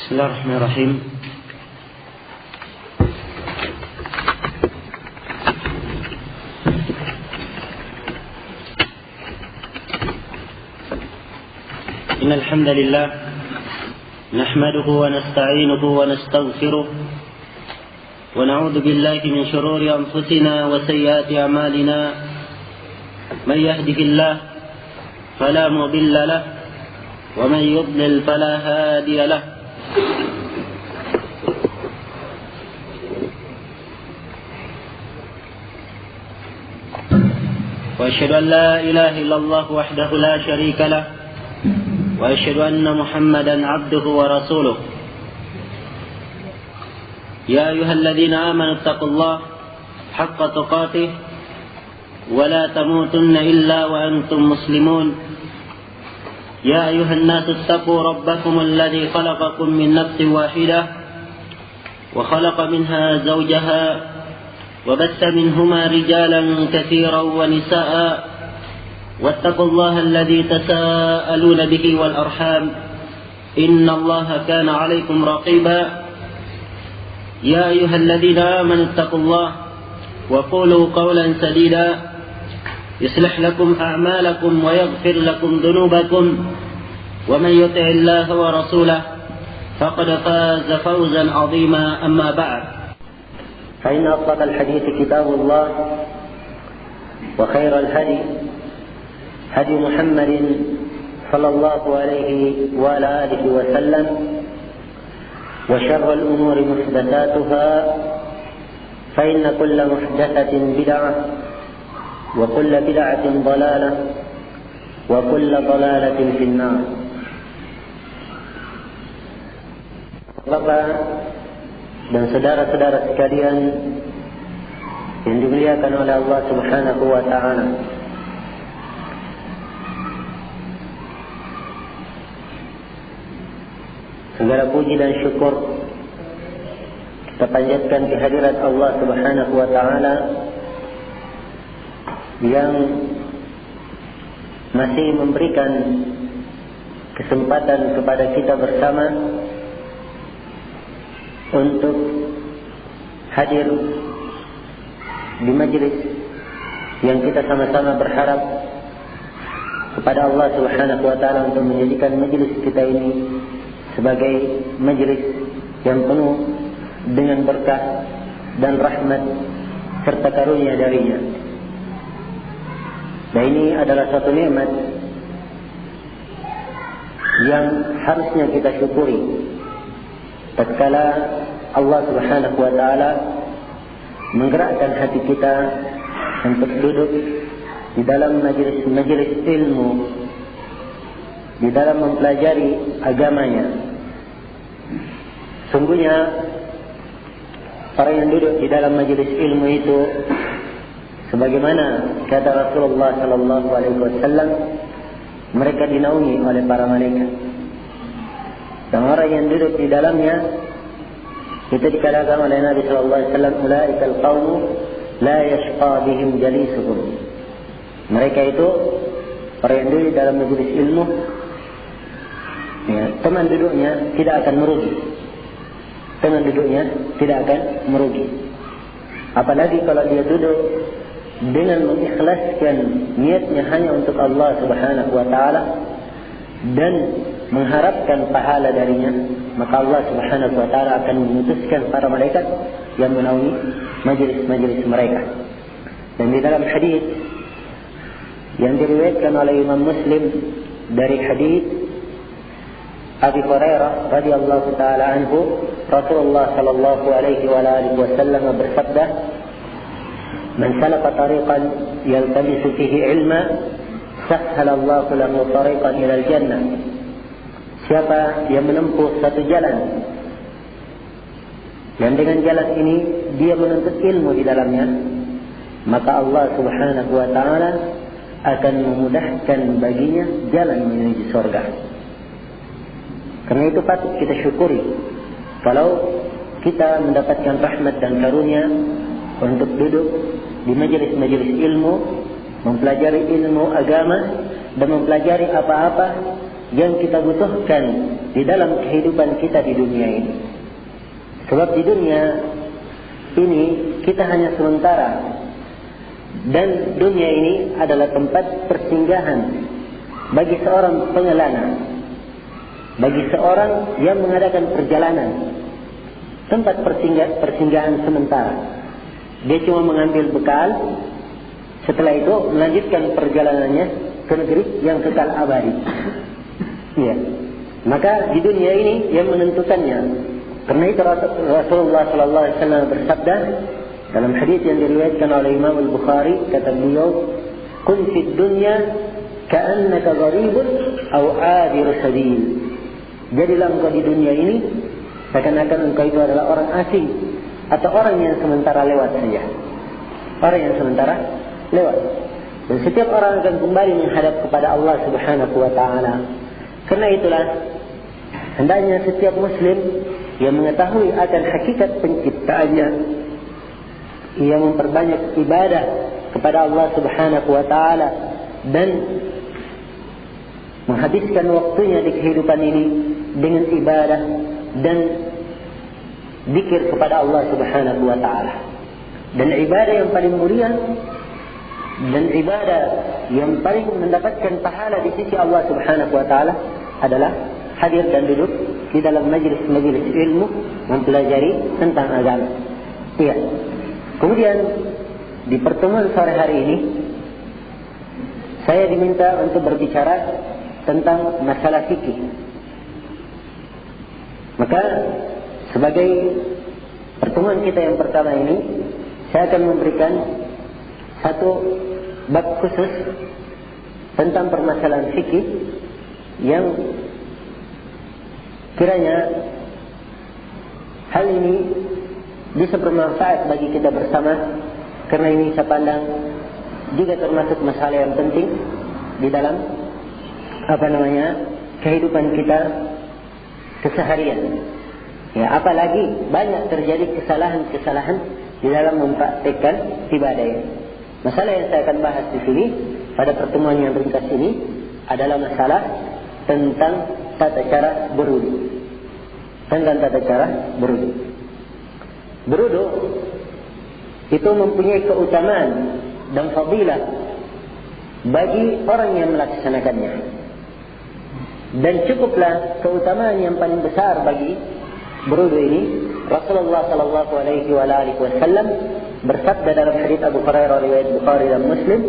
Bismillahirrahmanirrahim. Innal hamdalillah nahmaduhu wa nasta'inuhu wa nastaghfiruh wa na'udzu billahi min shururi anfusina wa sayyiati a'malina. Man yahdihillahu fala mudilla lahu wa man yudlil fala hadiya lahu. وأشهد أن لا إله إلا الله وحده لا شريك له وأشهد أن محمدا عبده ورسوله. يا أيها الذين آمنوا اتقوا الله حق تقاته ولا تموتن إلا وأنتم مسلمون. يا أيها الناس اتقوا ربكم الذي خلقكم من نفس واحدة وخلق منها زوجها وبث منهما رجالا كثيرا ونساء واتقوا الله الذي تساءلون به والأرحام إن الله كان عليكم رقيبا. يا أيها الذين آمنوا اتقوا الله وقولوا قولا سديدا يصلح لكم أعمالكم ويغفر لكم ذنوبكم ومن يطع الله ورسوله فقد فاز فوزا عظيما. أما بعد، فإن أصدق الحديث كتاب الله وخير الهدي هدي محمد صلى الله عليه وعلى آله وسلم وشر الأمور محدثاتها فإن كل محدثة بدعة وكل بدعة ضلالة وكل ضلالة في النار. Bapak dan saudara-saudara sekalian yang dimuliakan oleh Allah Subhanahu wa taala, segala puji dan syukur kita panjatkan kehadirat Allah Subhanahu wa taala yang masih memberikan kesempatan kepada kita bersama untuk hadir di majlis yang kita sama-sama berharap kepada Allah Subhanahu wa taala untuk menjadikan majlis kita ini sebagai majlis yang penuh dengan berkah dan rahmat serta karunia darinya. Dan ini adalah satu nikmat yang harusnya kita syukuri tatkala Allah Subhanahu wa taala menggerakkan hati kita untuk duduk di dalam majlis ilmu, di dalam mempelajari agamanya. Sungguhnya orang yang duduk di dalam majlis ilmu itu, sebagaimana kata Rasulullah sallallahu alaihi wasallam, mereka dinaungi oleh para malaikat. Dan orang yang duduk di dalamnya itu dikatakan oleh Nabi sallallahu alaihi wasallam, ulaikal qaumu la yashqa bihim jalisuhum. Mereka itu orang yang duduk dalam majlis ilmu, ya, teman duduknya tidak akan merugi. Teman duduknya tidak akan merugi. Apalagi kalau dia duduk dengan mengikhlaskan niatnya hanya untuk Allah Subhanahu wa taala dan mengharapkan pahala darinya, maka Allah Subhanahu wa taala akan memutuskan para malaikat yang menaungi majlis-majlis mereka. Dan di dalam hadis yang diriwayatkan oleh Imam Muslim dari hadis Abi Hurairah radhiyallahu taala anhu, Rasulullah sallallahu alaihi wa alihi wasallam bersabda, "Man salaka tariqan yaltamisu fihi ilma, sahhala Allahu lahu tariqan ila al-jannah." Siapa yang menempuh satu jalan dan dengan jalan ini dia menuntut ilmu di dalamnya, maka Allah Subhanahu wa taala akan memudahkan baginya jalan menuju surga. Karena itu patut kita syukuri kalau kita mendapatkan rahmat dan karunia untuk duduk di majelis-majelis ilmu, mempelajari ilmu agama dan mempelajari apa-apa yang kita butuhkan di dalam kehidupan kita di dunia ini. Sebab di dunia ini kita hanya sementara, dan dunia ini adalah tempat persinggahan bagi seorang pengelana, bagi seorang yang mengadakan perjalanan, tempat persinggahan sementara. Dia cuma mengambil bekal, setelah itu melanjutkan perjalanannya ke negeri yang kekal abadi. Ya. Maka di dunia ini yang menentukannya. Karena itu Rasulullah sallallahu alaihi wasallam bersabda dalam hadis yang diriwayatkan oleh Imam Al-Bukhari, kata beliau, "Kun fid dunya ka'annaka gharibun aw 'abiru sabil." Jadilah engkau di dunia ini seakan-akan engkau itu adalah orang asing atau orang yang sementara lewat saja. Orang yang sementara lewat. Dan setiap orang akan kembali menghadap kepada Allah Subhanahu wa taala. Karena itulah hendaknya setiap muslim yang mengetahui akan hakikat penciptaannya, ia memperbanyak ibadah kepada Allah Subhanahu wa taala dan menghabiskan waktunya di kehidupan ini dengan ibadah dan zikir kepada Allah Subhanahu wa taala. Dan ibadah yang paling mulia dan ibadah yang paling mendapatkan pahala di sisi Allah Subhanahu wa taala adalah hadir dan duduk di dalam majlis-majlis ilmu mempelajari tentang agama. Iya. Kemudian di pertemuan sore hari ini saya diminta untuk berbicara tentang masalah fikih. Maka sebagai pertemuan kita yang pertama ini, saya akan memberikan satu bab khusus tentang permasalahan fikih yang kiranya hal ini bisa bermanfaat bagi kita bersama, karena ini saya pandang juga termasuk masalah yang penting di dalam kehidupan kita keseharian. Ya, apalagi banyak terjadi kesalahan-kesalahan di dalam mempraktikkan ibadah ini. Masalah yang saya akan bahas di sini pada pertemuan yang ringkas ini adalah masalah tentang tata cara berwudu. Tentang tata cara berwudu. Berwudu itu mempunyai keutamaan dan fadilah bagi orang yang melaksanakannya. Dan cukuplah keutamaan yang paling besar bagi berwudu ini. Rasulullah sallallahu alaihi wasallam bersabda dalam hadis Abu Hurairah riwayat Bukhari dan Muslim,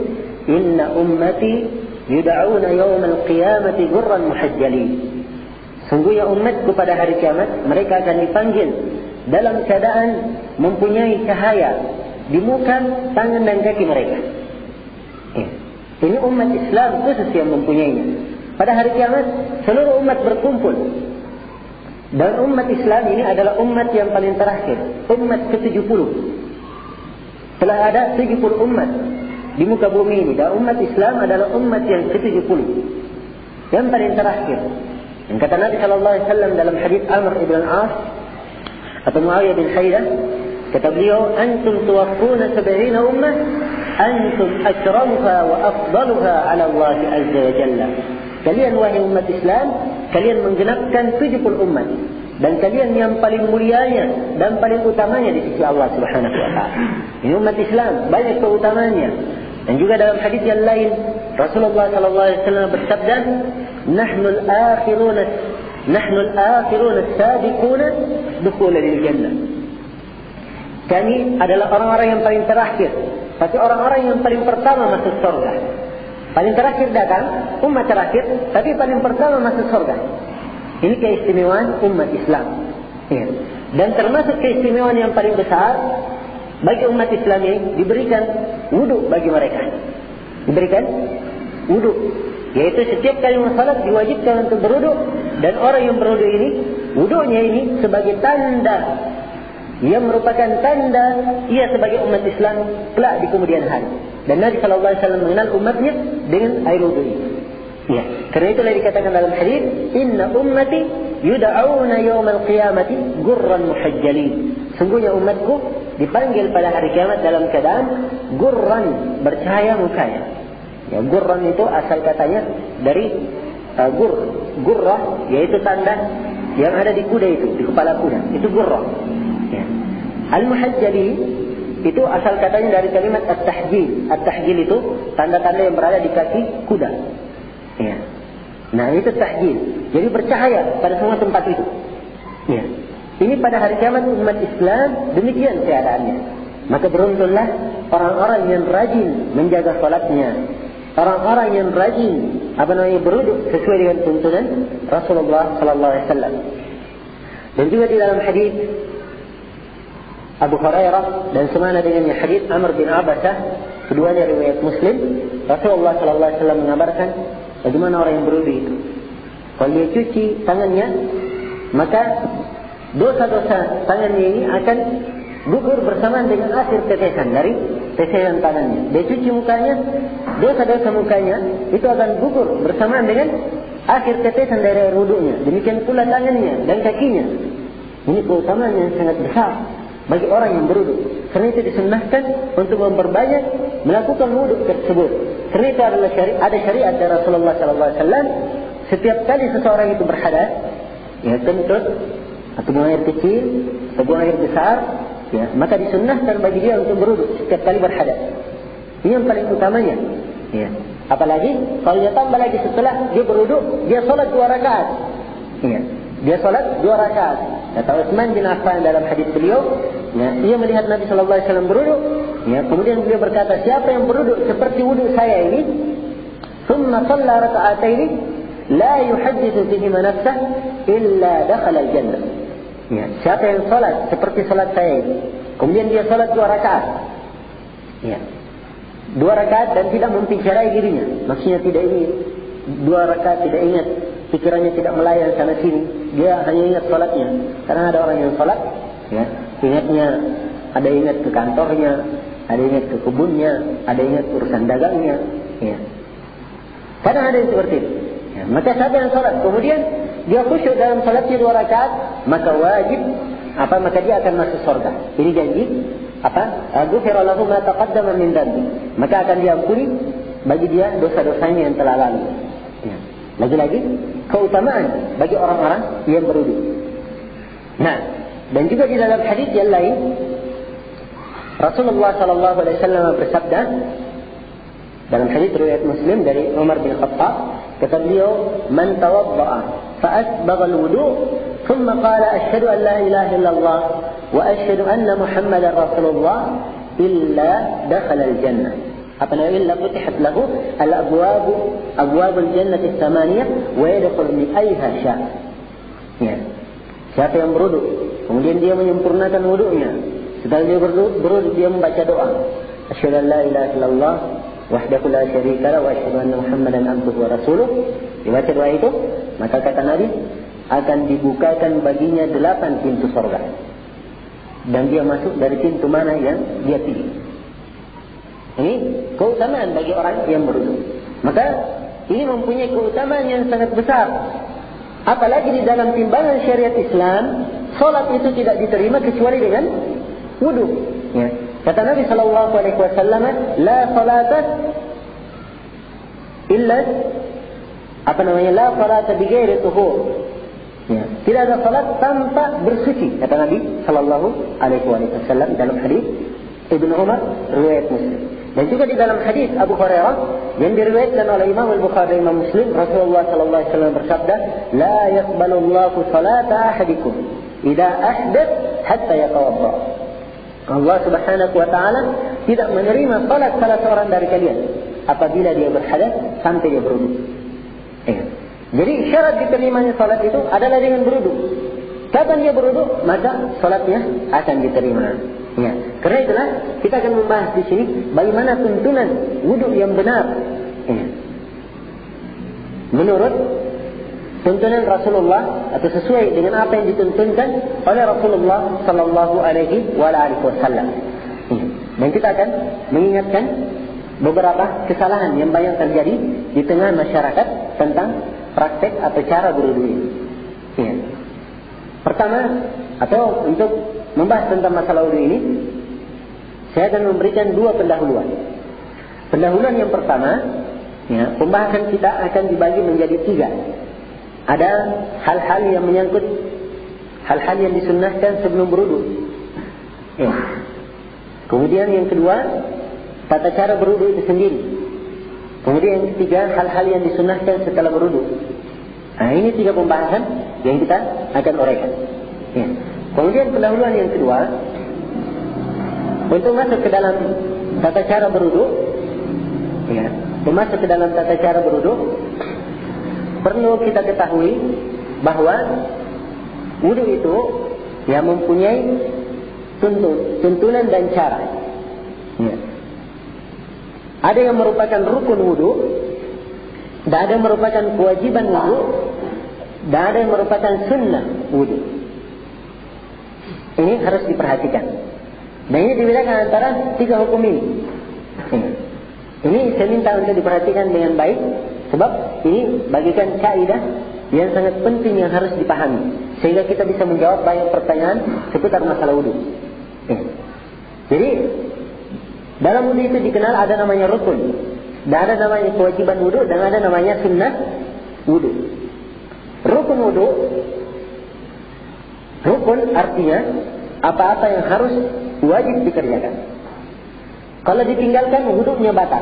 "Inna ummati yud'auna yawmal qiyamati ghurran muhajjalin." Sungguhnya umatku pada hari kiamat mereka akan dipanggil dalam keadaan mempunyai cahaya di muka, tangan dan kaki mereka. Ini umat Islam khusus yang mempunyainya. Pada hari kiamat seluruh umat berkumpul. Dan umat Islam ini adalah umat yang paling terakhir, umat ke-70. Telah ada 70 umat di muka bumi ini, dan umat Islam adalah umat yang ke-70, yang paling terakhir. Yang kata Nabi sallallahu alaihi wasallam dalam hadis Amr ibn al-As atau Muawiyah bin Khaidah, kata beliau, "Antum tuwaffuna 70 ummah, antum akramuha wa afdaluha 'ala Allah azza wa jalla." Kalian wahai umat Islam, kalian menggenapkan 70 umat, dan kalian yang paling mulianya dan paling utamanya di sisi Allah Subhanahu wa taala. Ini umat Islam banyak keutamaannya. Dan juga dalam hadis yang lain Rasulullah sallallahu alaihi wasallam bersabda, "Nahnu al-akhirun as-sabiqun dukhulan lil jannah." Kami adalah orang-orang yang paling terakhir, tapi orang-orang yang paling pertama masuk surga. Paling terakhir datang, umat terakhir, tapi paling pertama masuk surga. Ini keistimewaan umat Islam. Ya. Dan termasuk keistimewaan yang paling besar bagi umat Islam ini, diberikan wudu bagi mereka. Diberikan wudu, yaitu setiap kali salat diwajibkan untuk berwudu, dan orang yang berwudu ini, wudunya ini sebagai tanda, yang merupakan tanda ia sebagai umat Islam kelak di kemudian hari. Dan Nabi sallallahu alaihi wasallam mengenal umatnya dengan air wudu ini. Ya, karena itulah dikatakan dalam hadis, "Inna ummati yud'auna yawmal qiyamati ghurran muhajjalin." Sungguhnya umatku dipanggil pada hari kiamat dalam keadaan ghurran, bercahaya mukanya. Ya, ghurran itu asal katanya dari gurrah, yaitu tanda yang ada di kuda itu, di kepala kuda. Itu gurrah. Ya. Al-muhajjali itu asal katanya dari kalimat at-tahjil. At-tahjil itu tanda-tanda yang berada di kaki kuda. Ya. Nah, itu tahjil. Jadi bercahaya pada semua tempat itu. Ya. Ini pada hari kiamat umat Islam demikian keadaannya. Maka beruntunglah orang-orang yang rajin menjaga salatnya, orang-orang yang rajin berwudu sesuai dengan tuntunan Rasulullah sallallahu alaihi wasallam. Dan juga di dalam hadis Abu Hurairah dan semana dengan hadis Amr bin Abbasah, keduanya riwayat Muslim, Rasulullah sallallahu alaihi wasallam mengabarkan bagaimana orang yang berwudu itu. Kalau dia cuci tangannya, maka dosa-dosa tangannya ini akan gugur bersamaan dengan akhir tetesan dari tetesan tangannya. Dia cuci mukanya, dosa-dosa mukanya itu akan gugur bersamaan dengan akhir tetesan dari air wudunya. Demikian pula tangannya dan kakinya. Ini keutamaan yang sangat besar bagi orang yang berwudu. Karena itu disunnahkan untuk memperbanyak melakukan wudu tersebut. Karena itu adalah ada syariat dari Rasulullah SAW. Setiap kali seseorang itu berhadas, ya kentut atau buang air kecil atau buang air besar, ya, maka disunnahkan bagi dia untuk berwudu setiap kali berhadas. Ini yang paling utamanya. Ya. Apalagi kalau dia tambah lagi setelah dia berwudu, dia solat 2 rakaat. Ya. Dia solat 2 rakaat. Kata Utsman bin Affan dalam hadis beliau, ya, ia melihat Nabi sallallahu alaihi wasallam berwudu, ya, kemudian beliau berkata, siapa yang berwudu seperti wudu saya ini, thumma shalla raka'ataini la yuhaddithu bihima nafsah illa dakhala al-jannah. Ya, siapa yang salat seperti salat saya ini, kemudian dia salat 2 rakaat. Ya. 2 rakaat dan tidak membicarai dirinya. Maksudnya tidak ingat 2 rakaat, tidak ingat, pikirannya tidak melayang sana sini. Dia hanya ingat salatnya. Karena ada orang yang salat, ya, ingatnya ada ingat ke kantornya, ada ingat ke kebunnya, ada ingat urusan dagangnya, ya. Kadang ada yang seperti itu. Ya, maka siapa yang salat kemudian dia khusyuk dalam salatnya 2 rakaat, maka wajib maka dia akan masuk surga. Ini janji ghufira lahu ma taqaddama min dhanbi. Maka akan diampuni bagi dia dosa-dosanya yang telah lalu. Ya. Lagi-lagi keutamaan bagi orang-orang yang berwudu. Nah, dan juga di dalam hadis yang lain Rasulullah sallallahu alaihi wasallam bersabda dalam hadis riwayat Muslim dari Umar bin Khattab, kata beliau, "Man tawadda'a fa asbagha al-wudu, thumma qala asyhadu an la ilaha illallah wa asyhadu anna Muhammadar Rasulullah illa dakhala al-jannah." illa futihat lahu abwabul jannati tsamaniyah wa yadkhulu min ayha sya'. Ya. Siapa yang berwudu, kemudian dia menyempurnakan wudunya, setelah dia berwudu dia membaca doa, asyhadu an la ilaha illallah wahdahu la syarika lahu wa asyhadu anna Muhammadan abduhu wa rasuluh. Dibaca doa itu, maka kata Nabi akan dibukakan baginya 8 pintu surga. Dan dia masuk dari pintu mana yang dia pilih. Ini keutamaan bagi orang yang berwudu. Maka ini mempunyai keutamaan yang sangat besar. Apalagi di dalam timbangan syariat Islam, salat itu tidak diterima kecuali dengan wudu. Ya. Kata Nabi sallallahu alaihi wasallam, la salata illa la salata bighairi tuhur. Ya. Tidak ada salat tanpa bersuci, kata Nabi sallallahu alaihi wasallam dalam hadis Ibnu Umar riwayat Muslim. Dan juga di dalam hadis Abu Hurairah yang diriwayatkan oleh Imam Al-Bukhari dan Imam Muslim, Rasulullah sallallahu alaihi wasallam bersabda, "La yaqbalu Allahu salata ahadikum idza ahdath hatta yatawadda." Allah Subhanahu wa taala tidak menerima salat salah seorang dari kalian apabila dia berhadas sampai dia berwudu. Jadi syarat diterimanya salat itu adalah dengan berwudu. Kapan dia berwudu, maka salatnya akan diterima. Ya, karena itulah kita akan membahas di sini bagaimana tuntunan wudu yang benar. Ya. Menurut tuntunan Rasulullah atau sesuai dengan apa yang dituntunkan oleh Rasulullah sallallahu alaihi wasallam. Ya. Dan kita akan mengingatkan beberapa kesalahan yang banyak terjadi di tengah masyarakat tentang praktek atau cara berwudu ini. Ya. Pertama, atau untuk membahas tentang masalah wudu ini, saya akan memberikan 2 pendahuluan. Pendahuluan yang pertama, Ya, pembahasan kita akan dibagi menjadi 3. Ada hal-hal yang menyangkut hal-hal yang disunnahkan sebelum berwudu. Ya. Kemudian yang kedua, tata cara berwudu itu sendiri. Kemudian yang ketiga, hal-hal yang disunnahkan setelah berwudu. Nah, ini 3 pembahasan yang kita akan uraikan. Ya. Kemudian pendahuluan yang kedua, untuk masuk ke dalam tata cara berwudu, ya, masuk ke dalam tata cara berwudu, perlu kita ketahui bahwa wudu itu yang mempunyai tuntunan dan cara. Ya. Ada yang merupakan rukun wudu, dan ada yang merupakan kewajiban wudu, dan ada yang merupakan sunnah wudu. Ini harus diperhatikan. Dan ini dibedakan antara 3 hukum ini. Ini saya minta untuk diperhatikan dengan baik, sebab ini bagikan kaidah yang sangat penting yang harus dipahami, sehingga kita bisa menjawab banyak pertanyaan seputar masalah wudu. Jadi dalam wudu itu dikenal ada namanya rukun, dan ada namanya kewajiban wudu, dan ada namanya sunnah wudu. Rukun wudu, rukun artinya apa-apa yang harus wajib dikerjakan. Kalau ditinggalkan wudunya batal.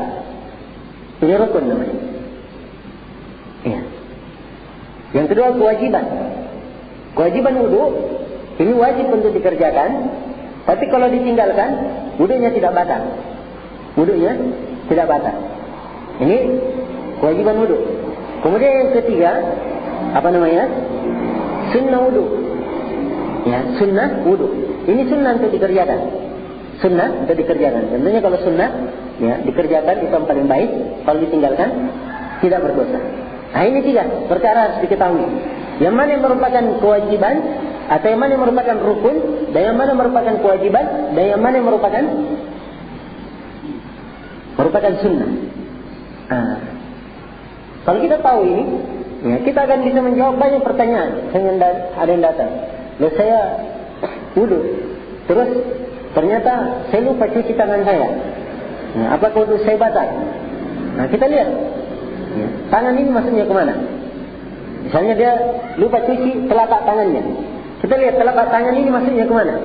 Ini rukun namanya. Ya. Yang kedua kewajiban. Kewajiban wudu ini wajib untuk dikerjakan, tapi kalau ditinggalkan wudunya tidak batal. Wudunya tidak batal. Ini kewajiban wudu. Kemudian yang ketiga, apa namanya? Sunnah wudu. Ya, sunnah wudu. Ini sunnah untuk dikerjakan. Sunnah untuk dikerjakan. Tentunya kalau sunnah, ya, dikerjakan itu yang paling baik. Kalau ditinggalkan, tidak berdosa. Nah, ini 3 perkara harus diketahui. Yang mana yang merupakan kewajiban, atau yang mana yang merupakan rukun, dan yang mana merupakan kewajiban, dan yang mana yang merupakan sunnah. Nah, kalau kita tahu ini, ya, kita akan bisa menjawab banyak pertanyaan. Ada yang datang, loh saya wudu, terus ternyata saya lupa cuci tangan saya. Nah, apakah wudu saya batal? Nah, kita lihat, ya, tangan ini maksudnya kemana? Misalnya dia lupa cuci telapak tangannya. Kita lihat telapak tangan ini maksudnya kemana?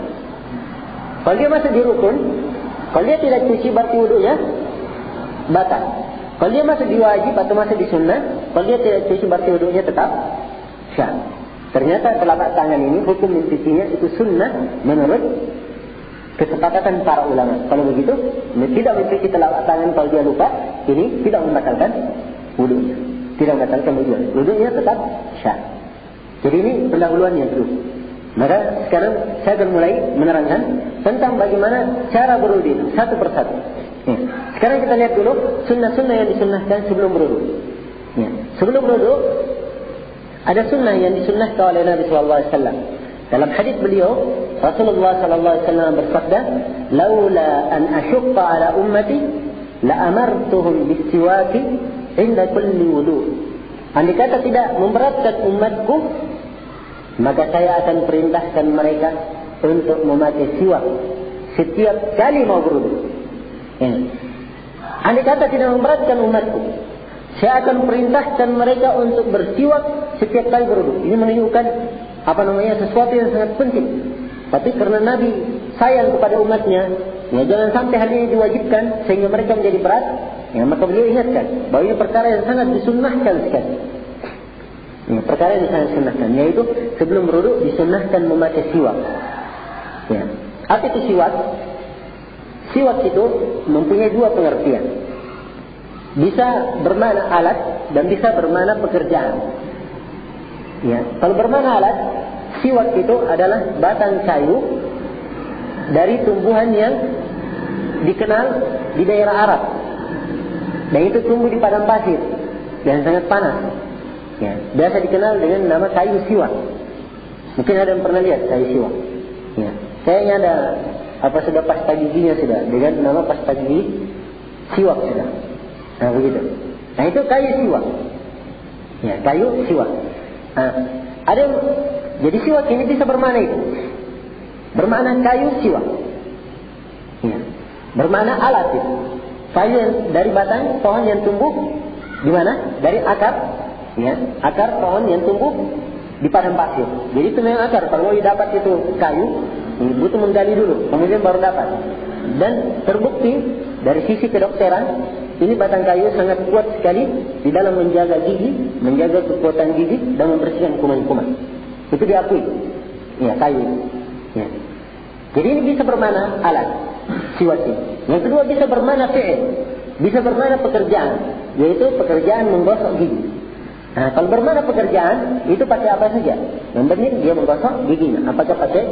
Kalau dia masuk di rukun, kalau dia tidak cuci berarti wudunya batal. Kalau dia masuk di wajib atau masuk di sunnah, kalau dia tidak cuci berarti wudunya tetap sah. Ternyata telapak tangan ini hukum mencucinya itu sunnah menurut kesepakatan para ulama. Kalau begitu, tidak mencuci telapak tangan kalau dia lupa, ini tidak membatalkan wudunya. Tidak membatalkan wudunya. Wudunya tetap sah. Jadi ini pendahuluan yang dulu. Maka sekarang saya akan mulai menerangkan tentang bagaimana cara berwudu itu satu persatu. Ya. Sekarang kita lihat dulu sunnah-sunnah yang disunnahkan sebelum berwudu. Ya. Sebelum berwudu ada sunnah yang disunnahkan oleh Nabi sallallahu alaihi wasallam. Dalam hadis beliau, Rasulullah sallallahu alaihi wasallam bersabda, "Laula an ashqa ala ummati la amartuhum bis-siwaki 'inda kulli wudu." Andai kata tidak memberatkan umatku, maka saya akan perintahkan mereka untuk memakai siwak setiap kali mau berwudu. Andai kata tidak memberatkan umatku, saya akan perintahkan mereka untuk bersiwak setiap kali berwudu. Ini menunjukkan sesuatu yang sangat penting. Tapi karena Nabi sayang kepada umatnya, ya jangan sampai hal ini diwajibkan sehingga mereka menjadi berat. Ya, maka beliau ingatkan bahwa ini perkara yang sangat disunnahkan sekali. Ya, perkara yang sangat disunnahkan, yaitu sebelum berwudu disunnahkan memakai siwak. Ya. Apa itu siwak? Siwak itu mempunyai 2 pengertian. Bisa bermakna alat dan bisa bermakna pekerjaan. Ya, kalau bermakna alat, siwak itu adalah batang kayu dari tumbuhan yang dikenal di daerah Arab. Dan itu tumbuh di padang pasir dan sangat panas. Ya, biasa dikenal dengan nama kayu siwak. Mungkin ada yang pernah lihat kayu siwak. Ya, kayaknya ada sudah pasta giginya sudah dengan nama pasta gigi siwak sudah. Nah begitu. Nah itu kayu siwak. Ya, kayu siwak. Nah, jadi siwak ini bisa bermakna itu. Bermakna kayu siwak. Ya, bermakna alat itu. Kayu yang dari batang pohon yang tumbuh Di mana? Dari akar, ya, akar pohon yang tumbuh di padang pasir. Jadi itu memang akar. Kalau dapat itu kayu, butuh menggali dulu, kemudian baru dapat. Dan terbukti dari sisi kedokteran, ini batang kayu sangat kuat sekali di dalam menjaga gigi, menjaga kekuatan gigi dan membersihkan kuman-kuman. Itu diakui, ya, kayu. Ya. Jadi ini bisa bermana alat, siwak ini. Yang kedua bisa bermana fi'il, bisa bermana pekerjaan, yaitu pekerjaan menggosok gigi. Nah, kalau bermana pekerjaan itu pakai apa saja? Yang penting dia menggosok giginya. Apakah pakai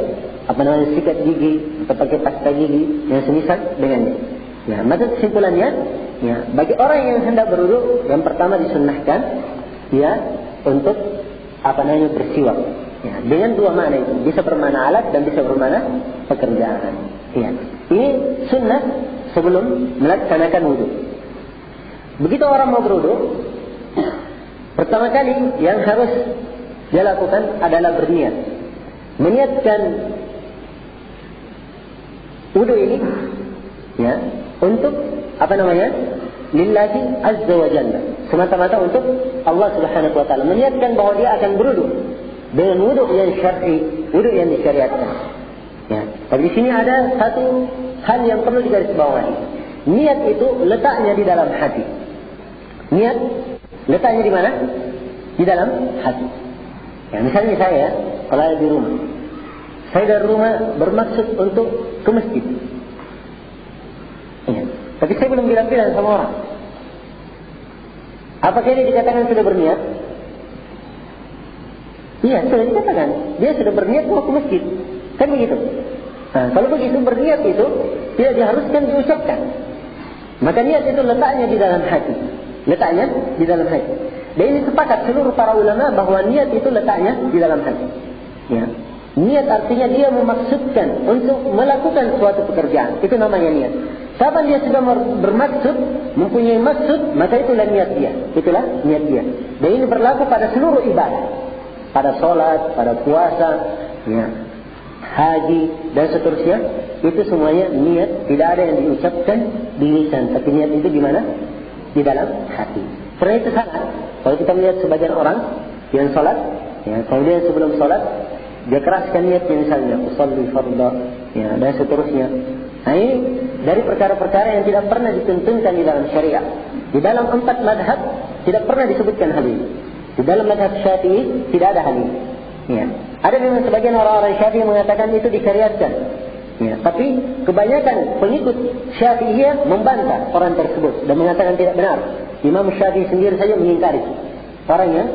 sikat gigi atau pakai pasta gigi yang semisal dengannya. Ya, maka kesimpulannya, ya, bagi orang yang hendak berwudu, yang pertama disunnahkan, ya, untuk bersiwak. Ya, dengan dua makna itu, bisa bermakna alat dan bisa bermakna pekerjaan. Ya. Ini sunnah sebelum melaksanakan wudu. Begitu orang mau berwudu, pertama kali yang harus dia lakukan adalah berniat. Meniatkan wudu ini, ya, untuk lillahi azza wa jalla, semata-mata untuk Allah Subhanahu wa taala. Meniatkan bahwa dia akan berwudu dengan wudu yang syar'i, wudu yang disyariatkan. Ya. Tapi di sini ada satu hal yang perlu digarisbawahi. Niat itu letaknya di dalam hati. Niat letaknya di mana? Di dalam hati. Ya, misalnya saya, kalau ada di rumah, saya dari rumah bermaksud untuk ke masjid. Ya. Tapi saya belum bilang-bilang sama orang. Apakah ini dikatakan sudah berniat? Iya, sudah dikatakan. Dia sudah berniat mau ke masjid. Kan begitu. Nah, kalau begitu berniat itu tidak diharuskan diucapkan. Maka niat itu letaknya di dalam hati. Letaknya di dalam hati. Dan ini sepakat seluruh para ulama bahwa niat itu letaknya di dalam hati. Ya. Niat artinya dia memaksudkan untuk melakukan suatu pekerjaan. Itu namanya niat. Kapan dia sudah bermaksud, mempunyai maksud, maka itulah niat dia. Itulah niat dia. Dan ini berlaku pada seluruh ibadah. Pada sholat, pada puasa, ya, haji, dan seterusnya. Itu semuanya niat. Tidak ada yang diucapkan di lisan. Tapi niat itu di mana? Di dalam hati. Karena itu sangat. Kalau kita melihat sebagian orang yang sholat, ya, kemudian sebelum sholat dia keraskan niatnya, misalnya usolli fardha, ya, dan seterusnya. Nah, ini dari perkara-perkara yang tidak pernah ditentukan di dalam syariat. Di dalam 4 madhab tidak pernah disebutkan hal ini. Di dalam madhab Syafi'i tidak ada hal ini. Ya. Ada memang sebagian orang-orang Syafi'i mengatakan itu disyariatkan. Ya. Tapi kebanyakan pengikut Syafi'iyah membantah orang tersebut dan mengatakan tidak benar. Imam Syafi'i sendiri saja mengingkari orang yang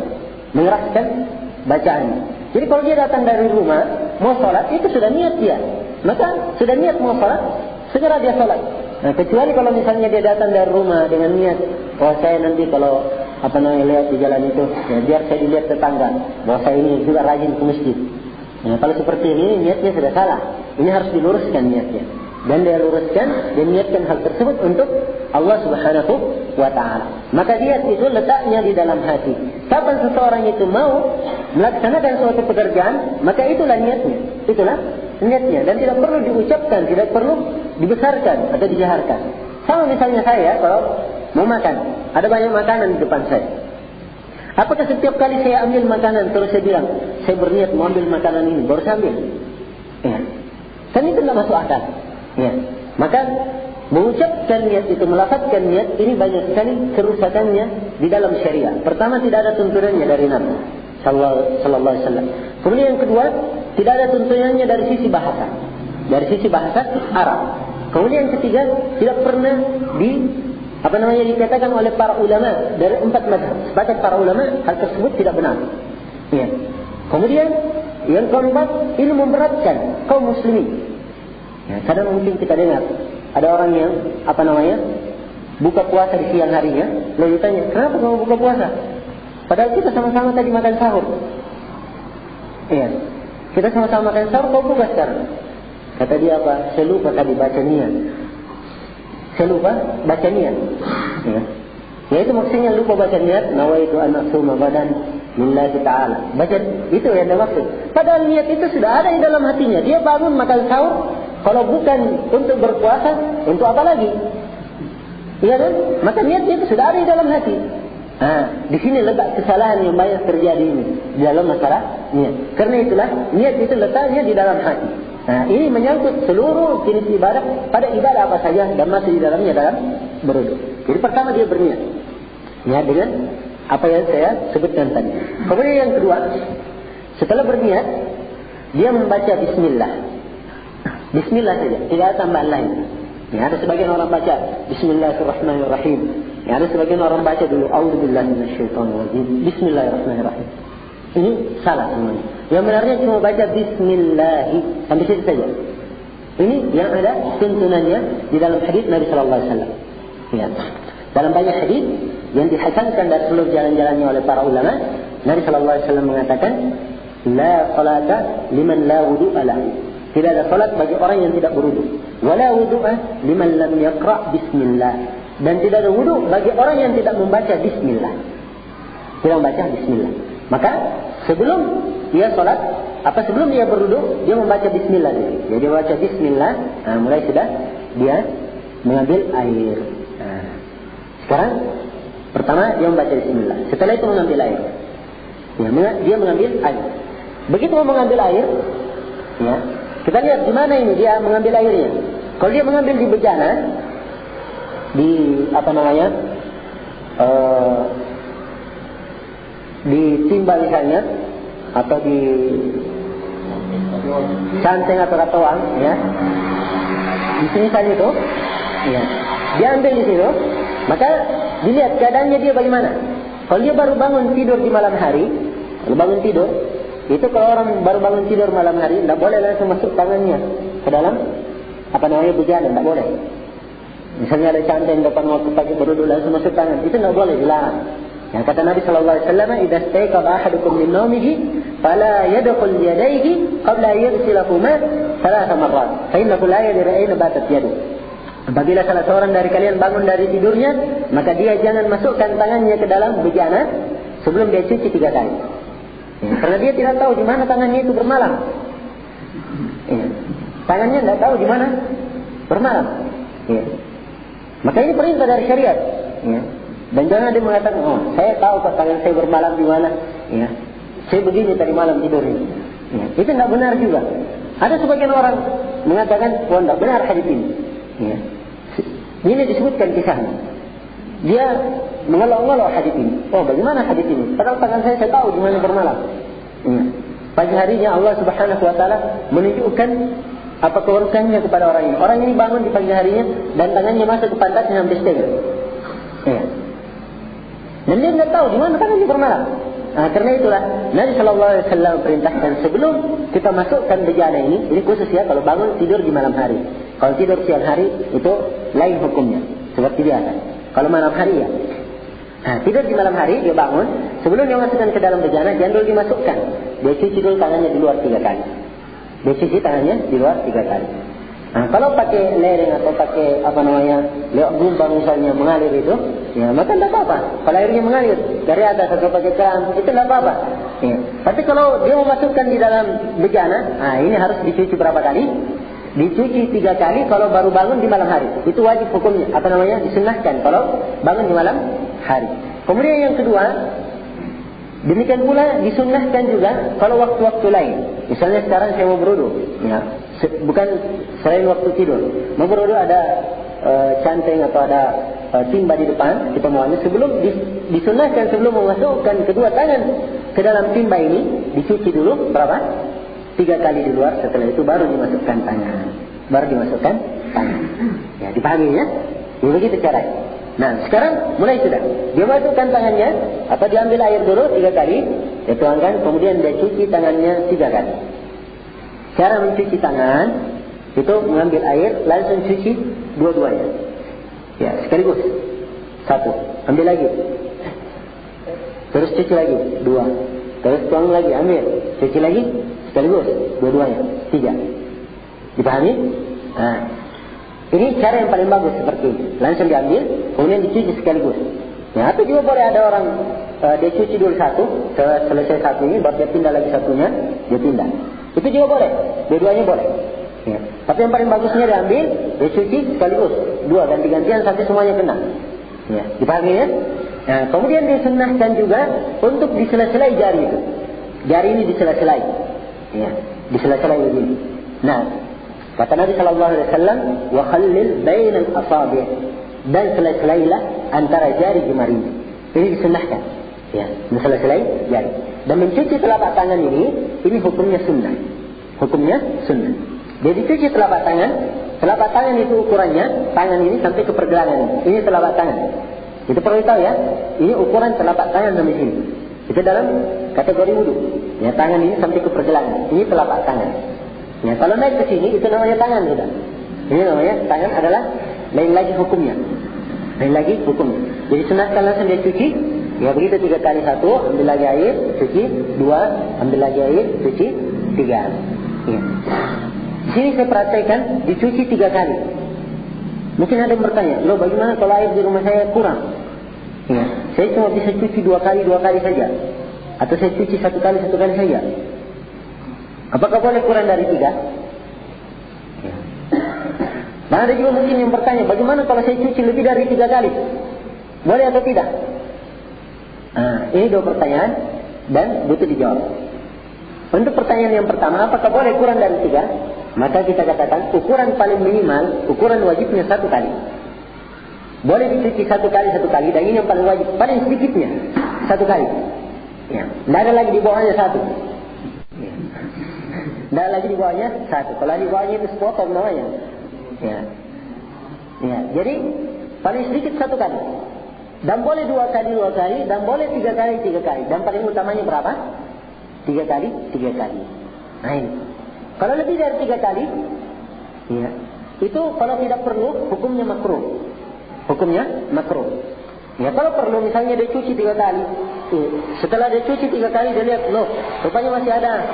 mengeraskan bacaannya. Jadi kalau dia datang dari rumah mau sholat, itu sudah niat dia. Maka sudah niat mau sholat, segera dia sholat. Nah, kecuali kalau misalnya dia datang dari rumah dengan niat, oh saya nanti kalau lihat di jalan itu, ya, biar saya dilihat tetangga bahwa saya ini juga rajin ke masjid. Nah, kalau seperti ini niatnya sudah salah. Ini harus diluruskan niatnya. Dan dia luruskan dan niatkan hal tersebut untuk Allah Subhanahu wa ta'ala. Maka niat itu letaknya di dalam hati. Kapan seseorang itu mau melaksanakan suatu pekerjaan, maka itulah niatnya. Itulah niatnya. Dan tidak perlu diucapkan, tidak perlu dibesarkan atau dijaharkan. Sama misalnya saya kalau mau makan, ada banyak makanan di depan saya. Apakah setiap kali saya ambil makanan terus saya bilang, saya berniat mau ambil makanan ini, baru saya ambil? Ya. Kan itu tidak masuk akal. Ya. Maka mengucapkan niat itu, melafazkan niat ini banyak sekali kerusakannya di dalam syariat. Pertama, tidak ada tuntunannya dari Nabi sallallahu alaihi wasallam. Kemudian yang kedua, tidak ada tuntunannya dari sisi bahasa. Dari sisi bahasa Arab. Kemudian yang ketiga, tidak pernah dikatakan oleh para ulama dari 4 mazhab. Sepakat para ulama hal tersebut tidak benar. Ya. Kemudian yang keempat, ini memberatkan kaum muslimin. Ya, kadang mungkin kita dengar ada orang yang buka puasa di siang harinya, lalu ditanya, kenapa kamu buka puasa? Padahal kita sama-sama tadi makan sahur. Iya, kita sama-sama makan sahur, kau buka sekarang. Kata dia apa? Saya lupa tadi baca niat. Saya lupa baca niat. Ya. Ya, itu maksudnya lupa baca niat. Nawaitu an asuma badan lillahi ta'ala. Baca itu yang dia maksud. Padahal niat itu sudah ada di dalam hatinya. Dia bangun makan sahur. Kalau bukan untuk berpuasa, untuk apa lagi? Iya kan? Maka niatnya itu sudah ada di dalam hati. Di sini letak kesalahan yang banyak terjadi ini di dalam masalah niat. Karena itulah niat itu letaknya di dalam hati. Ini menyangkut seluruh jenis ibadah, pada ibadah apa saja dan masuk di dalamnya dalam berwudu. Jadi pertama dia berniat. Niat dengan apa yang saya sebutkan tadi. Kemudian yang kedua, setelah berniat dia membaca bismillah. Bismillah saja, tidak ada tambahan lain. Ada sebagian orang baca Bismillahirrahmanirrahim. Ada sebagian orang baca dulu A'udzubillahi minasyaitonirrajim. Bismillahirrahmanirrahim. Ini salah semuanya. Yang benarnya cuma baca Bismillah sampai situ saja. Ini yang ada tuntunannya di dalam hadis Nabi Sallallahu Alaihi Wasallam. Dalam banyak hadis yang dihasankan dari seluruh jalan-jalannya oleh para ulama, Nabi Sallallahu Alaihi Wasallam mengatakan, La salata liman la wudu'a lahu. Tidak ada salat bagi orang yang tidak berwudu. Wala wudu'a liman lam yaqra' bismillah. Dan tidak ada wudu bagi orang yang tidak membaca bismillah. Tidak membaca bismillah. Maka sebelum dia salat, sebelum dia berwudu, dia membaca bismillah dulu. Jadi dia baca bismillah, mulai sudah dia mengambil air. Sekarang pertama dia membaca bismillah. Setelah itu mengambil air. Dia mengambil air. Begitu mau mengambil air, kita lihat di mana ini dia mengambil airnya. Kalau dia mengambil di bejana, di di timba misalnya, atau di canteng atau katoang, di sini saja itu, dia ambil di situ, maka dilihat keadaannya dia bagaimana. Kalau dia baru bangun tidur di malam hari, itu kalau orang baru bangun tidur malam hari, tidak boleh langsung masuk tangannya ke dalam bejana, tidak boleh. Misalnya ada canteng depan waktu pagi berwudu langsung masuk tangan, itu tidak boleh, dilarang. Yang kata Nabi Sallallahu Alaihi Wasallam, "Idza stayqadha ahadukum min nawmihi, fala yadkhul yadayhi qabla yaghsilahuma 3 marrat, fa innahu la yadri ayna batat yaduh." Apabila salah seorang dari kalian bangun dari tidurnya, maka dia jangan masukkan tangannya ke dalam bejana sebelum dia cuci 3 kali. Karena dia tidak tahu di mana tangannya itu bermalam. Tangannya tidak tahu di mana bermalam. Maka ini perintah dari syariat. Dan jangan dia mengatakan, saya tahu tangan saya bermalam di mana. Saya begini tadi malam tidurnya. Itu tidak benar juga. Ada sebagian orang mengatakan, tidak benar hadis ini. Ini disebutkan kisahnya. Dia mengelak-ngelak hadis ini. Bagaimana hadis ini? Padahal tangan saya tahu di mana bermalam. Pagi harinya Allah Subhanahu Wa Taala menunjukkan apa keburukannya kepada orang ini. Orang ini bangun di pagi harinya dan tangannya masuk ke pantatnya sampai setengah. Dan dia tidak tahu di mana tangannya bermalam. Karena itulah Nabi Sallallahu Alaihi Wasallam perintahkan sebelum kita masukkan bejana ini khusus kalau bangun tidur di malam hari. Kalau tidur siang hari itu lain hukumnya, seperti biasa. Kalau malam hari tidur di malam hari dia bangun, sebelum dia masukkan ke dalam bejana jangan dulu dimasukkan. Dia cuci dulu tangannya di luar 3 kali. Dia cuci tangannya di luar 3 kali. Kalau pakai lereng atau pakai lewat gumbang misalnya mengalir itu, maka tidak apa-apa. Kalau airnya mengalir dari atas atau pakai keran, itu tidak apa-apa. Tapi kalau dia memasukkan di dalam bejana, ini harus dicuci berapa kali? Dicuci 3 kali kalau baru bangun di malam hari. Itu wajib hukumnya. Disunnahkan kalau bangun di malam hari. Kemudian yang kedua, demikian pula disunnahkan juga kalau waktu-waktu lain. Misalnya sekarang saya mau berwudu, bukan selain waktu tidur. Mau berwudu ada canteng atau ada timba di depan, kita mau ambil sebelum disunnahkan sebelum memasukkan kedua tangan ke dalam timba ini dicuci dulu berapa? 3 kali di luar, setelah itu baru dimasukkan tangan. Dipahami ya? Begitu caranya. Sekarang mulai sudah. Dia masukkan tangannya, atau diambil air dulu 3 kali, dia tuangkan, kemudian dia cuci tangannya 3 kali. Cara mencuci tangan, itu mengambil air, langsung cuci dua-duanya. Sekaligus. 1, ambil lagi. Terus cuci lagi, 2. Terus tuang lagi, ambil. Cuci lagi, sekaligus, dua-duanya, 3. Dipahami? Ini cara yang paling bagus seperti ini. Langsung diambil, kemudian dicuci sekaligus. Atau juga boleh ada orang dia cuci dulu 1, selesai 1 ini, baru dia pindah lagi 1-nya, dia pindah. Itu juga boleh, dua-duanya boleh. Tapi yang paling bagusnya diambil, dia cuci sekaligus, 2 ganti-gantian sampai semuanya kena. Dipahami ya? Nah, kemudian disunnahkan juga untuk disela-selai jari itu. Jari ini disela-selai. Ya, disela-selai begini. Nah, kata Nabi sallallahu alaihi wasallam, "Wa khallil bainal asabi'." Dan selai-selailah antara jari jemari. Ini disunnahkan. Ya, selai-selai jari. Dan mencuci telapak tangan ini hukumnya sunnah. Hukumnya sunnah. Jadi cuci telapak tangan. Telapak tangan itu ukurannya, tangan ini sampai ke pergelangan. Ini telapak tangan. Itu perlu tahu ya. Ini ukuran telapak tangan sampai sini. Itu dalam kategori wudu. Ya, tangan ini sampai ke pergelangan. Ini telapak tangan. Ya, kalau naik ke sini itu namanya tangan sudah. Ini namanya tangan adalah lain lagi hukumnya. Lain lagi hukumnya. Jadi sunahkan langsung dia cuci. Ya begitu 3 kali, 1 ambil lagi air, cuci, 2 ambil lagi air, cuci, 3. Ya. Di sini saya perhatikan dicuci 3 kali. Mungkin ada yang bertanya, loh bagaimana kalau air di rumah saya kurang? Ya, saya cuma bisa cuci 2 kali saja. Atau saya cuci 1 kali saja. Apakah boleh kurang dari 3? Ya. Dan ada juga mungkin yang bertanya, bagaimana kalau saya cuci lebih dari 3 kali? Boleh atau tidak? Nah, ini 2 pertanyaan dan butuh dijawab. Untuk pertanyaan yang pertama, apakah boleh kurang dari 3? Maka kita katakan ukuran paling minimal, ukuran wajibnya 1 kali. Boleh dicuci 1 kali, dan ini yang paling wajib, paling sedikitnya 1 kali. Ya. Tidak ada lagi di bawahnya 1. Ya. Tidak ada lagi di bawahnya 1. Kalau di bawahnya itu sepotong namanya. Ya. Ya. Jadi paling sedikit 1 kali. Dan boleh 2 kali, dan boleh 3 kali. Dan paling utamanya berapa? 3 kali. Nah ini. Kalau lebih dari 3 kali, ya, itu kalau tidak perlu, hukumnya makruh. Ya, kalau perlu misalnya dia cuci 3 kali. Setelah dia cuci 3 kali, dia lihat, loh, rupanya masih ada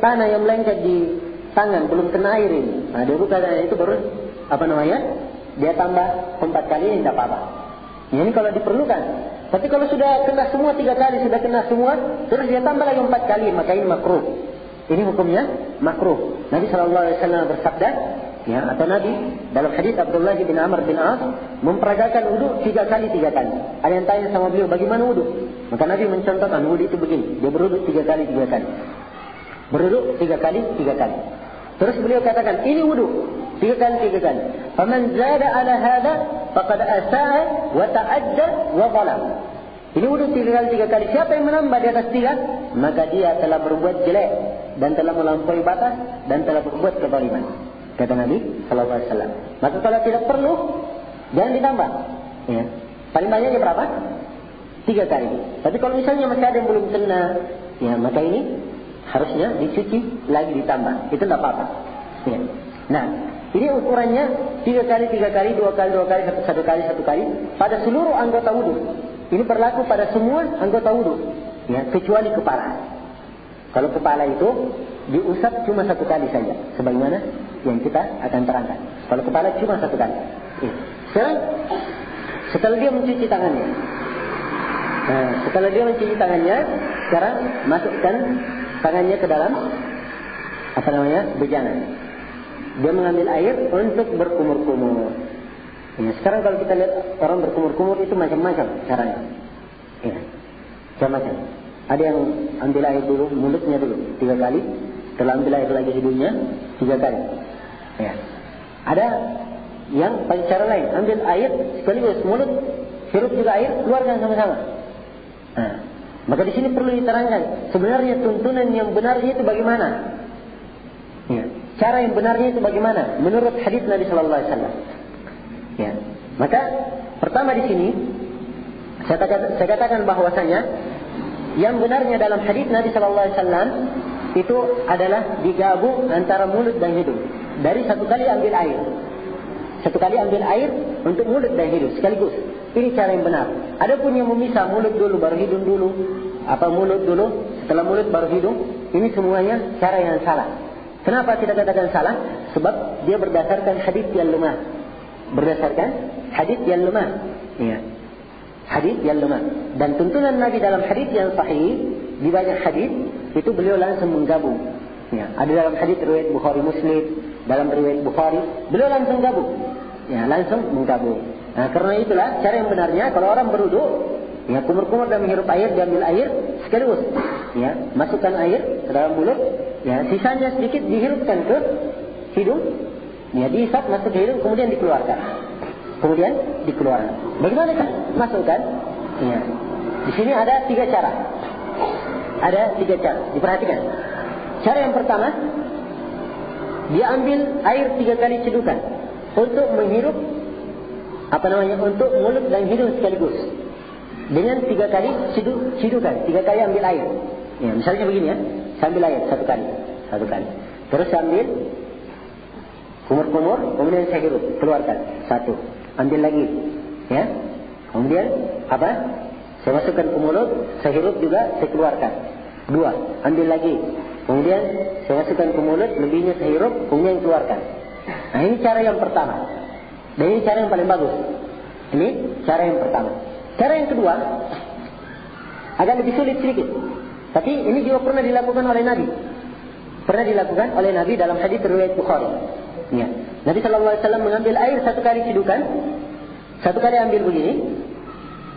tanah yang melengket di tangan, belum kena air ini. Nah, dia buka itu baru dia tambah 4 kali, ini tidak apa-apa. Ini kalau diperlukan. Tapi kalau sudah kena semua 3 kali, terus dia tambah lagi 4 kali, maka ini makruh. Ini hukumnya makruh. Nabi SAW bersabda, ya, atau Nabi dalam hadis Abdullah bin Amr bin As memperagakan wudu 3 kali. Ada yang tanya sama beliau, bagaimana wudu? Maka Nabi mencontohkan wudu itu begini, dia berwudu 3 kali. Berwudu 3 kali. Terus beliau katakan, ini wudu 3 kali. Faman zada ala hada faqad asaa wa ta'adda wa zalam. Ini wudu 3 kali. Siapa yang menambah di atas 3, maka dia telah berbuat jelek dan telah melampaui batas dan telah berbuat kezaliman. Kata Nabi sallallahu alaihi wasallam. Maka kalau tidak perlu, jangan ditambah. Ya. Paling banyaknya berapa? 3 kali. Tapi kalau misalnya masih ada yang belum kena, ya, maka ini harusnya dicuci lagi ditambah. Itu tidak apa-apa. Ya. Nah, ini ukurannya 3 kali, 2 kali, 1 kali pada seluruh anggota wudu. Ini berlaku pada semua anggota wudu, ya, kecuali kepala. Kalau kepala itu diusap cuma 1 kali saja, sebagaimana yang kita akan terangkan. Kalau kepala cuma 1 kali. Ya. Setelah dia mencuci tangannya, sekarang masukkan tangannya ke dalam bejana. Dia mengambil air untuk berkumur-kumur. Ya, sekarang kalau kita lihat orang berkumur-kumur itu macam-macam caranya. Ya, macam-macam. Ada yang ambil air dulu, mulutnya dulu 3 kali, setelah ambil air lagi hidungnya 3 kali. Ya. Ada yang pakai cara lain, ambil air sekaligus mulut, hirup juga air, keluarkan sama-sama. Nah, maka di sini perlu diterangkan sebenarnya tuntunan yang benarnya itu bagaimana? Ya. Cara yang benarnya itu bagaimana? Menurut hadis Nabi sallallahu alaihi wasallam. Ya. Maka pertama di sini saya katakan bahwasanya yang benarnya dalam hadis Nabi sallallahu alaihi wasallam itu adalah digabung antara mulut dan hidung. Dari 1 kali ambil air. 1 kali ambil air untuk mulut dan hidung sekaligus. Ini cara yang benar. Adapun yang memisah mulut dulu baru hidung dulu, mulut dulu, setelah mulut baru hidung, ini semuanya cara yang salah. Kenapa kita katakan salah? Sebab dia berdasarkan hadis yang lemah. Ya. Hadis yang lemah. Dan tuntunan Nabi dalam hadis yang sahih, di banyak hadis itu beliau langsung menggabung. Ya. Ada dalam hadis riwayat Bukhari Muslim, dalam riwayat Bukhari beliau langsung gabung. Ya, langsung menggabung. Nah, karena itulah cara yang benarnya kalau orang berwudu, ya kumur-kumur dan menghirup air, diambil air sekaligus. Ya, masukkan air ke dalam mulut, ya sisanya sedikit dihirupkan ke hidung, ya dihisap masuk ke hidung, kemudian dikeluarkan. Bagaimana kan masukkan? Ya. Di sini ada 3 cara. Diperhatikan. Cara yang pertama, dia ambil air 3 kali cedukan untuk menghirup untuk mulut dan hidung sekaligus. Dengan 3 kali cedukan, 3 kali ambil air. Ya, misalnya begini ya, saya ambil air 1 kali. Terus saya ambil kumur-kumur, kemudian saya hirup, keluarkan 1. Ambil lagi, ya. Kemudian saya masukkan ke mulut, saya hirup juga, saya keluarkan 2. Ambil lagi, kemudian saya masukkan ke mulut, lebihnya saya hirup, kemudian keluarkan. Nah, ini cara yang pertama. Dan ini cara yang paling bagus. Ini cara yang pertama. Cara yang kedua agak lebih sulit sedikit, tapi ini juga pernah dilakukan oleh Nabi. Dalam hadis riwayat Bukhari. Ya. Nabi SAW mengambil air 1 kali cedukan, 1 kali ambil begini,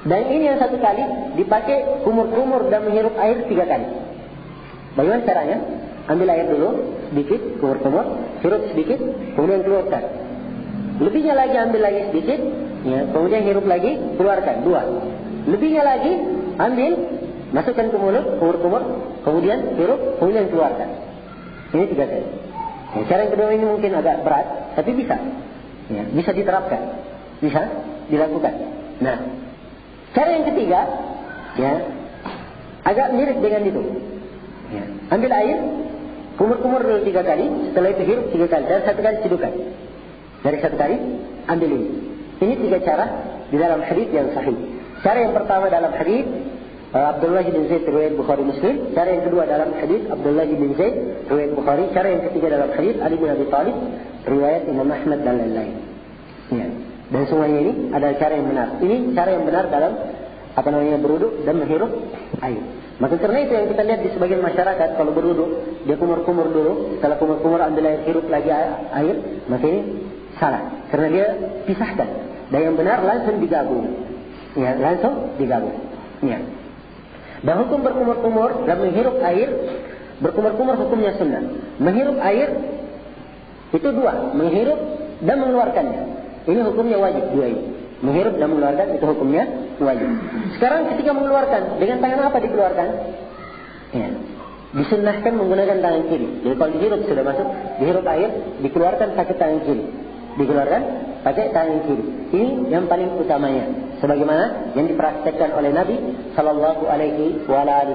dan ini yang 1 kali dipakai kumur-kumur dan menghirup air 3 kali. Bagaimana caranya? Ambil air dulu sedikit, kumur-kumur, hirup sedikit, kemudian keluarkan. Lebihnya lagi ambil lagi sedikit, ya, kemudian hirup lagi, keluarkan 2. Lebihnya lagi ambil, masukkan ke mulut, kumur-kumur, kemudian hirup, kemudian keluarkan. Ini 3 kali. Ya, cara yang kedua ini mungkin agak berat, tapi bisa. Ya, bisa diterapkan, bisa dilakukan. Nah, cara yang ketiga, ya, agak mirip dengan itu. Ya, ambil air, kumur-kumur dulu 3 kali, setelah itu hirup 3 kali, dan 1 kali cedukan. Dari 1 kali, ambil ini. Ini 3 cara di dalam hadis yang sahih. Cara yang pertama dalam hadis Abdullah bin Zaid riwayat Bukhari Muslim. Cara yang kedua dalam hadis Abdullah bin Zaid riwayat Bukhari. Cara yang ketiga dalam hadis Ali bin Abi Thalib riwayat Imam Ahmad dan lain-lain. Ya. Dan semuanya ini adalah cara yang benar. Ini cara yang benar dalam berwudu dan menghirup air. Maka karena itu yang kita lihat di sebagian masyarakat, kalau berwudu dia kumur-kumur dulu, setelah kumur-kumur ambil air, hirup lagi air, maka ini salah. Karena dia pisahkan. Dan yang benar langsung digabung. Ya, langsung digabung. Ya. Dan hukum berkumur-kumur dan menghirup air, berkumur-kumur hukumnya sunnah. Menghirup air itu 2, menghirup dan mengeluarkannya. Ini hukumnya wajib 2 ini. Menghirup dan mengeluarkan itu hukumnya wajib. Sekarang ketika mengeluarkan, dengan tangan apa dikeluarkan? Ya. Disunnahkan menggunakan tangan kiri. Jadi kalau dihirup sudah masuk, dihirup air, dikeluarkan pakai tangan kiri. Dikeluarkan pakai tangan kiri. Ini yang paling utamanya. Sebagaimana yang dipraktekkan oleh Nabi sallallahu alaihi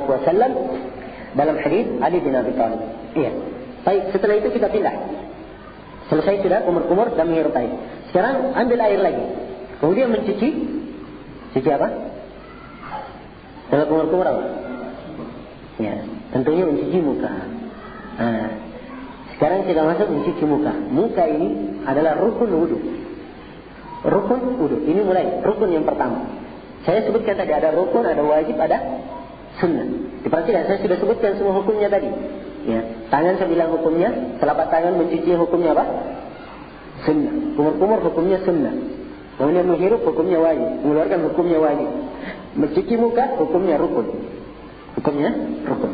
wasallam dalam hadis Ali bin Abi Thalib. Iya. Baik, setelah itu kita pindah. Selesai sudah kumur-kumur dan menghirup air. Sekarang ambil air lagi. Kemudian mencuci. Cuci apa? Setelah kumur-kumur apa? Ya, tentunya mencuci muka. Nah, sekarang kita masuk mencuci muka. Muka ini adalah rukun wudu. Rukun wudu. Ini mulai rukun yang pertama. Saya sebutkan tadi ada rukun, ada wajib, ada sunnah. Diperhatikan, saya sudah sebutkan semua hukumnya tadi. Ya, tangan saya bilang hukumnya, telapak tangan mencuci hukumnya apa? Sunnah. Kumur-kumur hukumnya sunnah. Kemudian menghirup hukumnya wajib, mengeluarkan hukumnya wajib. Mencuci muka hukumnya rukun. Hukumnya rukun.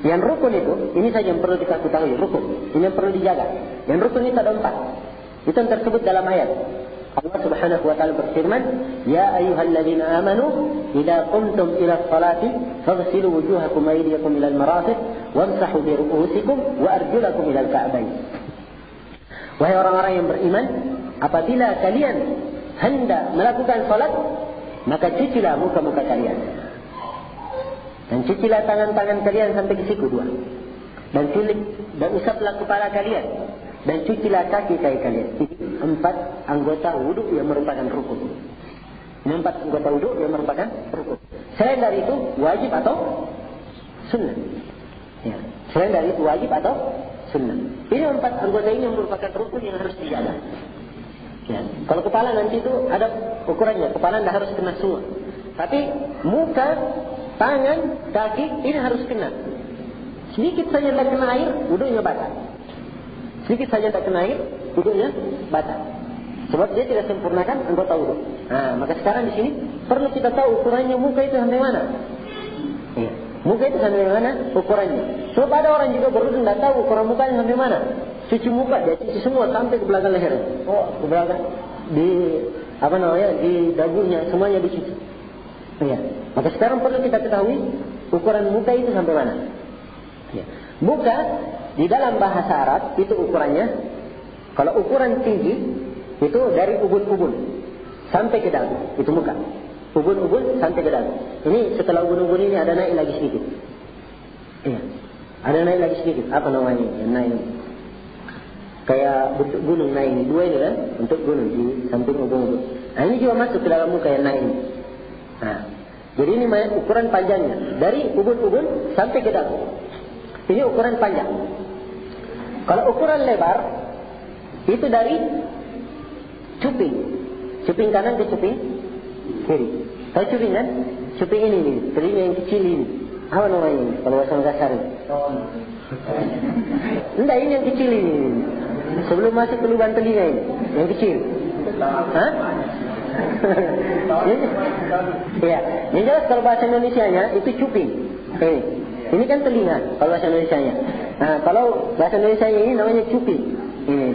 Yang rukun itu, ini saja yang perlu kita ketahui, rukun. Ini yang perlu dijaga. Yang rukun itu ada 4. Itu yang tersebut dalam ayat. Allah Subhanahu wa taala berfirman, "Ya ayyuhalladzina amanu, idza qumtum ila sholati faghsilu wujuhakum wa aydiyakum ila al-marafiq wamsahu bi ru'usikum wa arjulakum ila al-ka'bayn." Wahai orang-orang yang beriman, apabila kalian hendak melakukan salat, maka cucilah muka-muka kalian. Dan cucilah tangan-tangan kalian sampai ke siku 2. Dan usaplah kepala kalian. Dan cucilah kaki-kaki kalian. Ini 4 anggota wudu yang merupakan rukun. Ini 4 anggota wudu yang merupakan rukun. Selain dari itu, wajib atau sunnah. Ya. Selain dari itu, wajib atau sunnah. Ini 4 anggota ini yang merupakan rukun yang harus dijaga. Ya. Kalau kepala nanti itu ada ukurannya. Kepala tidak harus kena semua. Tapi muka, tangan, kaki ini harus kena. Sedikit saja tidak kena air, wudunya batal. Sedikit saja tak kena air, wudunya batal. Sebab dia tidak sempurnakan anggota wudu. Nah, maka sekarang di sini perlu kita tahu ukurannya muka itu sampai mana. Ya. Muka itu sampai mana ukurannya. Sebab ada orang juga berwudu tidak tahu ukuran mukanya sampai mana. Cuci muka dia cuci semua sampai ke belakang leher. Oh, ke belakang di di dagunya semuanya dicuci. Ya. Maka sekarang perlu kita ketahui ukuran muka itu sampai mana. Ya. Muka di dalam bahasa Arab itu ukurannya, kalau ukuran tinggi itu dari ubun-ubun sampai ke dagu, itu muka. Ubun-ubun sampai ke dagu. Ini setelah ubun-ubun ini ada naik lagi sedikit. Iya. Ada naik lagi sedikit. Apa namanya? Yang naik. Kayak bentuk gunung naik ini. Dua ini kan? Untuk gunung di samping ubun-ubun. Nah, ini juga masuk ke dalam muka yang naik ini. Nah, jadi ini ukuran panjangnya dari ubun-ubun sampai ke dagu. Ini ukuran panjang. Kalau ukuran lebar itu dari cuping kanan ke cuping kiri. Tahu cuping kan? Cuping ini nih, telinga yang kecil ini. Apa namanya ini? Kalau bahasa Makassar ini. Enggak, ini yang kecil ini. Sebelum masuk ke lubang telinga ini, yang kecil. Hah? Ya, yang jelas kalau bahasa Indonesianya itu cuping. Ini kan telinga kalau bahasa Indonesianya. Nah, kalau bahasa Indonesia ini namanya cuping. Ini.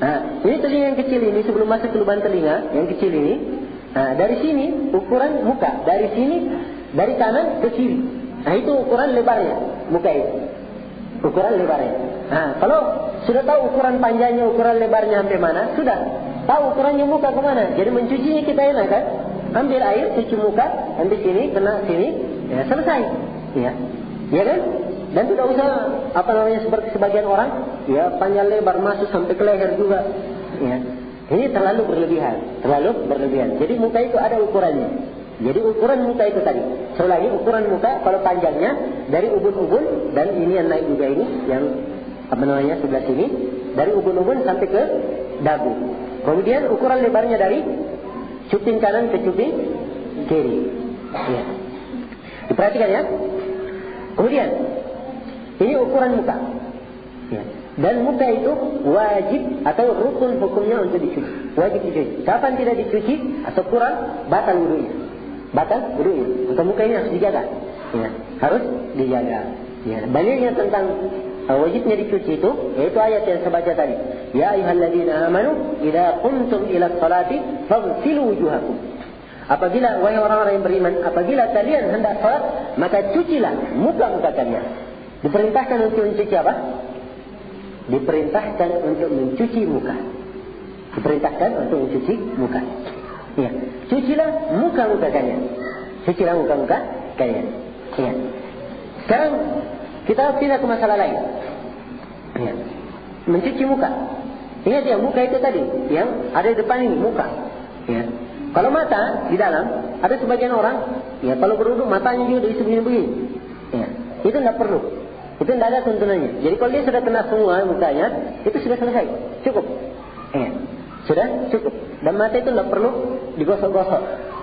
Nah, ini telinga yang kecil ini sebelum masuk ke lubang telinga yang kecil ini. Nah, dari sini ukuran muka, dari sini dari kanan ke kiri. Nah, itu ukuran lebarnya muka itu. Ukuran lebarnya. Nah, kalau sudah tahu ukuran panjangnya, ukuran lebarnya sampai mana, sudah tahu ukurannya muka ke mana. Jadi mencucinya kita enak kan? Ambil air, cuci muka, ambil sini, kena sini, ya selesai. Ya. Ya kan? Dan tidak usah seperti sebagian orang, ya panjang lebar masuk sampai ke leher juga. Ya. Ini terlalu berlebihan. Jadi muka itu ada ukurannya. Jadi ukuran muka itu tadi. Sekali lagi ukuran muka kalau panjangnya dari ubun-ubun dan ini yang naik juga ini yang sebelah sini dari ubun-ubun sampai ke dagu. Kemudian ukuran lebarnya dari cuping kanan ke cuping kiri. Ya. Diperhatikan ya. Kemudian ini ukuran muka. Ya. Dan muka itu wajib atau rukun hukumnya untuk dicuci. Wajib dicuci. Kapan tidak dicuci atau kurang, batal wudunya. Maka muka ini harus dijaga. Ya. Harus dijaga. Ya. Dalilnya tentang wajibnya dicuci itu yaitu ayat yang saya baca tadi. Ya ayyuhalladzina amanu idza qumtum ila sholati faghsilu wujuhakum. Apabila wahai orang-orang yang beriman, apabila kalian hendak salat, maka cucilah muka-muka kalian. Diperintahkan untuk mencuci apa? Diperintahkan untuk mencuci muka. Diperintahkan untuk mencuci muka. Ya. Cucilah muka-muka kalian. Cucilah muka-muka kalian. Ya. Sekarang kita pindah ke masalah lain. Ya. Mencuci muka. Ingat ya, muka itu tadi yang ada di depan ini, muka. Ya. Kalau mata di dalam, ada sebagian orang, ya kalau berwudu matanya juga diisi begini-begini. Ya. Itu tidak perlu. Itu tidak ada tuntunannya. Jadi kalau dia sudah kena semua mukanya, itu sudah selesai. Cukup. Ya. Sudah cukup. Dan mata itu tidak perlu digosok-gosok.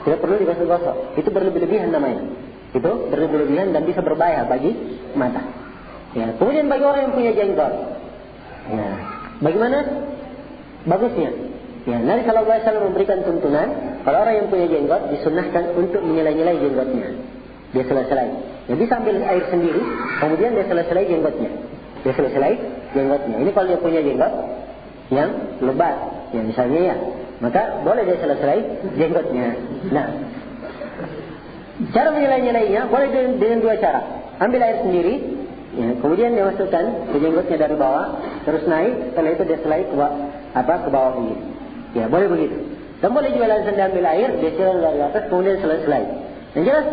Tidak perlu digosok-gosok. Itu berlebih-lebihan namanya. Itu berlebih-lebihan dan bisa berbahaya bagi mata. Ya. Kemudian bagi orang yang punya jenggot. Ya. Bagaimana? Bagusnya. Ya, Nabi SAW memberikan tuntunan kalau orang yang punya jenggot disunnahkan untuk menyelai-nyelai jenggotnya. Dia selai-selai. Ya, bisa ambil air sendiri, kemudian dia selai-selai jenggotnya. Ini kalau dia punya jenggot yang lebat, ya misalnya ya, maka boleh dia selai-selai jenggotnya. Nah, cara menyelai-nyelainya boleh dengan dua cara. Ambil air sendiri, ya, kemudian dia masukkan ke jenggotnya dari bawah, terus naik, setelah itu dia selai ke bawah begini. Ya, boleh begitu. Dan boleh juga langsung diambil air, dia selai dari atas, kemudian selai-selai. Yang jelas,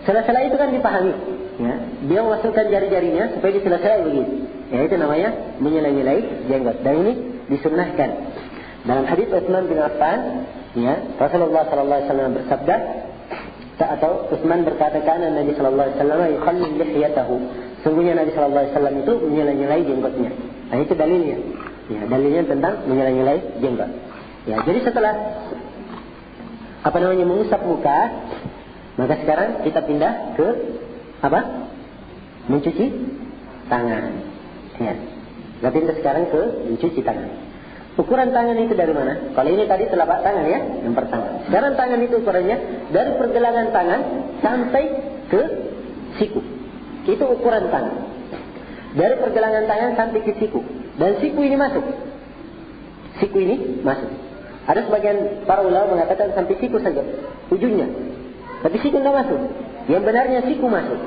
selai-selai itu kan dipahami. Ya, dia memasukkan jari-jarinya supaya diselai-selai begitu. Ya, itu namanya menyelai-nyelai jenggot. Dan ini disunnahkan. Dalam hadis Utsman bin Affan, ya, Rasulullah SAW bersabda, atau Utsman berkata, "Kana Nabi sallallahu alaihi wasallam yukhallil lihiyatahu." Sungguhnya Nabi sallallahu alaihi wasallam itu menyelai-nyelai jenggotnya. Nah, itu dalilnya. Ya, dalilnya tentang menyelai-nyelai jenggot. Ya, jadi setelah mengusap muka, maka sekarang kita pindah ke mencuci tangan. Ya. Kita pindah sekarang ke mencuci tangan. Ukuran tangan itu dari mana? Kalau ini tadi telapak tangan ya, yang pertama. Sekarang tangan itu ukurannya dari pergelangan tangan sampai ke siku. Itu ukuran tangan. Dari pergelangan tangan sampai ke siku. Dan siku ini masuk. Siku ini masuk. Ada sebagian para ulama mengatakan sampai siku saja, ujungnya. Tapi siku tidak masuk. Yang benarnya siku masuk.